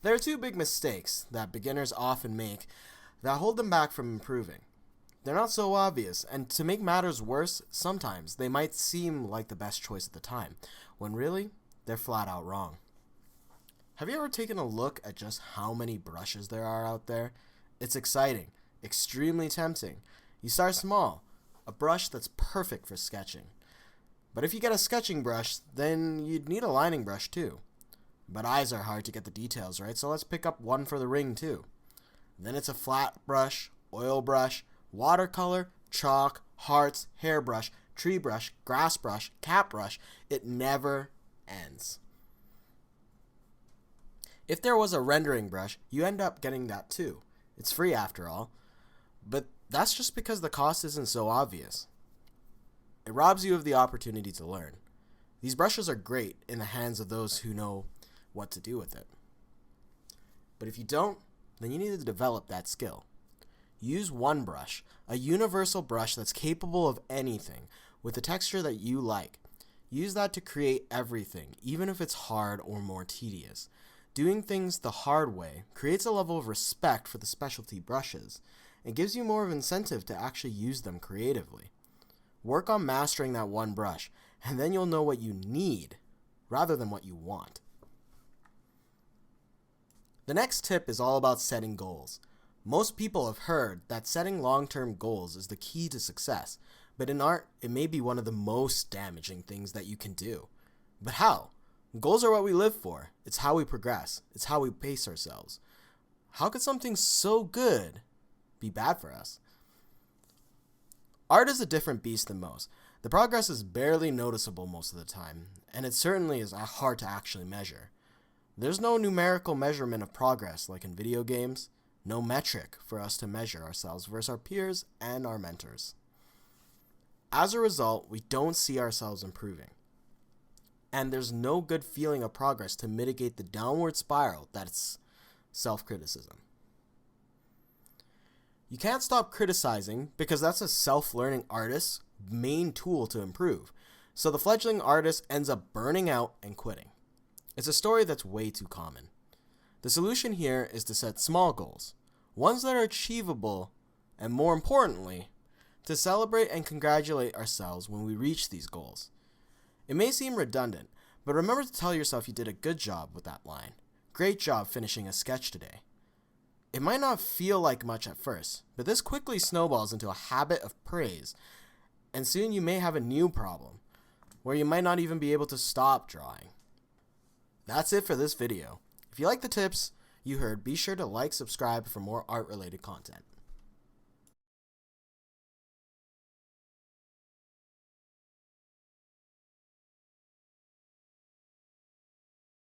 There are two big mistakes that beginners often make that hold them back from improving. They're not so obvious, and to make matters worse, sometimes they might seem like the best choice at the time, when really, they're flat out wrong. Have you ever taken a look at just how many brushes there are out there? It's exciting, extremely tempting. You start small, a brush that's perfect for sketching. But if you get a sketching brush, then you'd need a lining brush too. But eyes are hard to get the details right, so let's pick up one for the ring too. Then it's a flat brush, oil brush, watercolor, chalk, hearts, hairbrush, tree brush, grass brush, cat brush. It never ends. If there was a rendering brush, you end up getting that too. It's free after all. But that's just because the cost isn't so obvious. It robs you of the opportunity to learn. These brushes are great in the hands of those who know what to do with it. But if you don't, then you need to develop that skill. Use one brush, a universal brush that's capable of anything, with a texture that you like. Use that to create everything, even if it's hard or more tedious. Doing things the hard way creates a level of respect for the specialty brushes and gives you more of an incentive to actually use them creatively. Work on mastering that one brush, and then you'll know what you need rather than what you want. The next tip is all about setting goals. Most people have heard that setting long-term goals is the key to success, but in art, it may be one of the most damaging things that you can do. But how? Goals are what we live for. It's how we progress. It's how we pace ourselves. How could something so good be bad for us? Art is a different beast than most. The progress is barely noticeable most of the time, and it certainly is hard to actually measure. There's no numerical measurement of progress like in video games, no metric for us to measure ourselves versus our peers and our mentors. As a result, we don't see ourselves improving. And there's no good feeling of progress to mitigate the downward spiral that's self-criticism. You can't stop criticizing because that's a self-learning artist's main tool to improve. So the fledgling artist ends up burning out and quitting. It's a story that's way too common. The solution here is to set small goals, ones that are achievable, and more importantly, to celebrate and congratulate ourselves when we reach these goals. It may seem redundant, but remember to tell yourself you did a good job with that line. Great job finishing a sketch today. It might not feel like much at first, but this quickly snowballs into a habit of praise, and soon you may have a new problem, where you might not even be able to stop drawing. That's it for this video. If you like the tips you heard, be sure to like, subscribe for more art-related content.